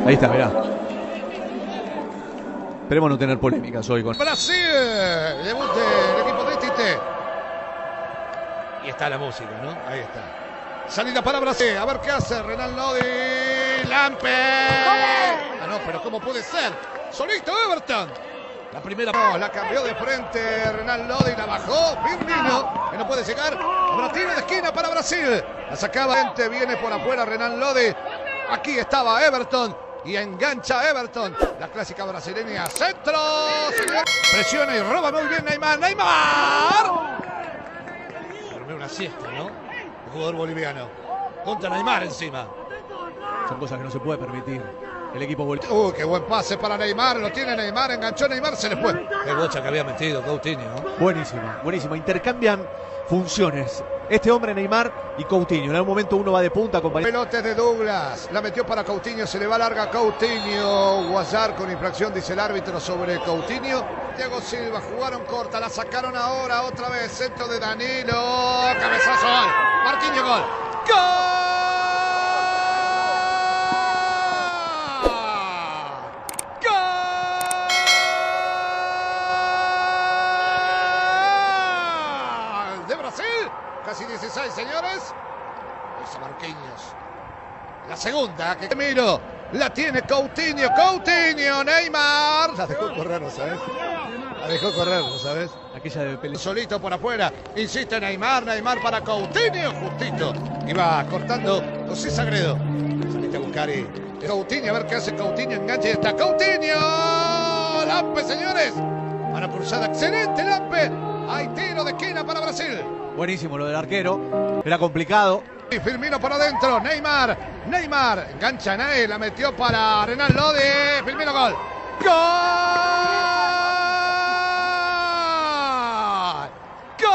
Ahí está, mirá. Esperemos no tener polémicas hoy con Brasil, debut del equipo de Tite. Y está la música, ¿no? Ahí está. Salida para Brasil, a ver qué hace Renan Lodi. Lampe. Ah, no, pero ¿cómo puede ser? Solito Everton. La primera la cambió de frente Renan Lodi, la bajó Firmino, que no puede llegar. Habrá tiro de esquina para Brasil. La sacaba, viene por afuera Renan Lodi. Aquí estaba Everton y engancha Everton. La clásica brasileña. Centro. Presiona y roba muy bien Neymar. ¡Neymar! Dormió una siesta, ¿no? El jugador boliviano. Contra Neymar encima. Son cosas que no se puede permitir. El equipo boliviano. Qué buen pase para Neymar. Lo tiene Neymar. Enganchó Neymar. Se le fue. Qué bocha que había metido Coutinho. Buenísima, buenísima. Intercambian funciones. Este hombre, Neymar y Coutinho. En algún momento uno va de punta, compañero. Pelote de Douglas. La metió para Coutinho. Se le va larga a Coutinho. Guayar con infracción, dice el árbitro sobre Coutinho. Thiago Silva. Jugaron corta. La sacaron ahora otra vez. Centro de Danilo. Cabezazo. Gol. Marquinhos. Gol. ¡Gol! De Brasil. Casi 16, señores. Esa Marquinhos. La segunda que miro. La tiene Coutinho. Coutinho. Neymar. La dejó correr, ¿no sabes? La dejó correr, ¿no sabes? Aquella de Pelé. Solito por afuera. Insiste Neymar. Neymar para Coutinho. Justito. Iba cortando José Sagredo. Saliste a buscar y Coutinho. A ver qué hace Coutinho. Enganche y está Coutinho. Lampe, señores. Para pulsada. Excelente Lampe. Hay tiro de esquina para Brasil. Buenísimo lo del arquero. Era complicado. Y Firmino por adentro. Neymar. Neymar. Engancha Nay. La metió para Renan Lodi. Firmino. Gol. ¡Gol! ¡Gol!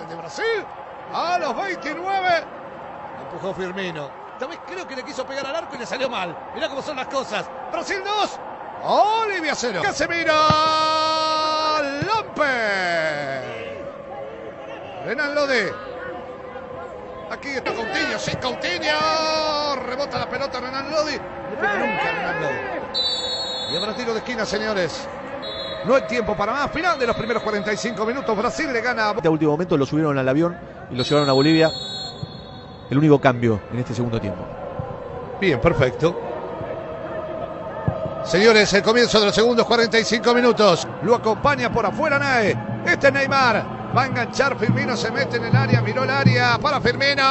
De Brasil. A los 29. Empujó Firmino. También creo que le quiso pegar al arco y le salió mal. Mirá cómo son las cosas. Brasil 2. Bolivia 0. Casemiro. Lampe. Renan Lodi. Aquí está Coutinho. Sí, Coutinho. Rebota la pelota Renan Lodi. No pega nunca Renan Lodi. Y habrá tiro de esquina, señores. No hay tiempo para más. Final de los primeros 45 minutos. Brasil le gana. De último momento lo subieron al avión y lo llevaron a Bolivia. El único cambio en este segundo tiempo. Bien, perfecto. Señores, el comienzo de los segundos 45 minutos. Lo acompaña por afuera Nay. Este es Neymar. Va a enganchar Firmino. Se mete en el área. Miró el área para Firmino.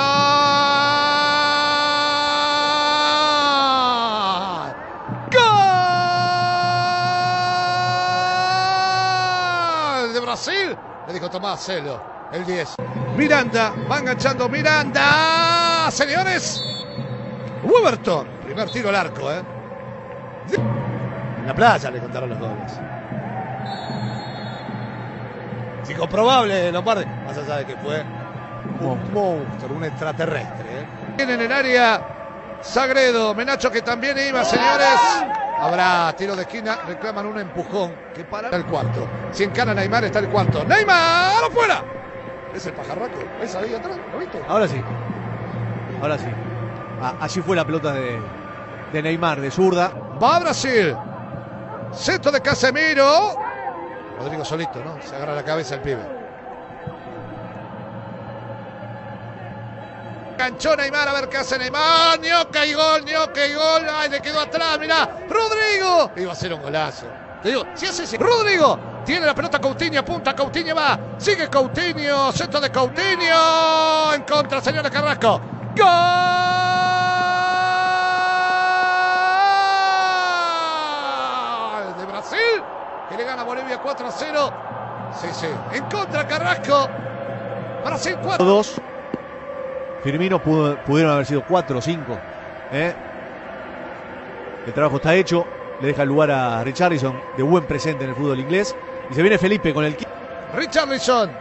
¡Gol! De Brasil. Le dijo Tomás Celo. El 10. Miranda. Va enganchando Miranda. Señores. Weberton. Primer tiro al arco, ¿eh? En la playa le contaron los goles. Sí, comprobable, Lombardi. Más allá de que fue un monstruo, un extraterrestre. Tiene en el área Sagredo. Menacho que también iba, señores. Habrá tiro de esquina. Reclaman un empujón que para el cuarto. Si encara Neymar está el cuarto. ¡Neymar! ¡Afuera! Es el pajarraco. ¿Ves ahí atrás? ¿Lo viste? Ahora sí. Ahora sí. Allí fue la pelota de Neymar, de zurda. Va a Brasil. Centro de Casemiro. Rodrigo solito, ¿no? Se agarra la cabeza el pibe. Ganchó Neymar, a ver qué hace Neymar. Ñoca y gol, Ñoca y gol. Ay, le quedó atrás, mirá. Rodrigo. Iba a ser un golazo. Te digo, si hace ese. Rodrigo. Tiene la pelota Coutinho, apunta Coutinho, va. Sigue Coutinho, centro de Coutinho. En contra, señores Carrasco. ¡Gol! Que le gana Bolivia 4-0. Sí, sí. En contra Carrasco. Brasil 4. 2. Firmino pudieron haber sido 4 o 5. El trabajo está hecho. Le deja el lugar a Richarlison, de buen presente en el fútbol inglés. Y se viene Felipe con el... Richarlison.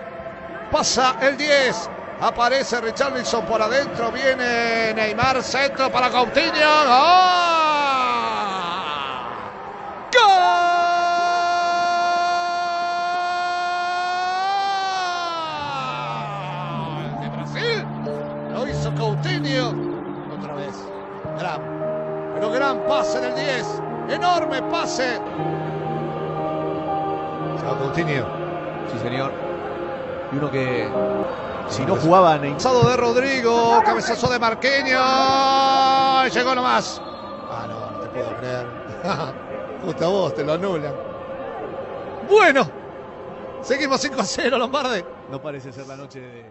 Pasa el 10. Aparece Richarlison por adentro. Viene Neymar. Centro para Coutinho. ¡Gol! hizo Coutinho. Otra vez. Gran pase del 10. Enorme pase. Chao, Coutinho. Sí, señor. Y uno que, si no jugaba Neymar. Pasado de Rodrigo. Cabezazo de Marquinhos. Y llegó nomás. Ah, no te puedo creer. Justo a vos, te lo anulan. Bueno. Seguimos 5-0, Lombardi. No parece ser la noche de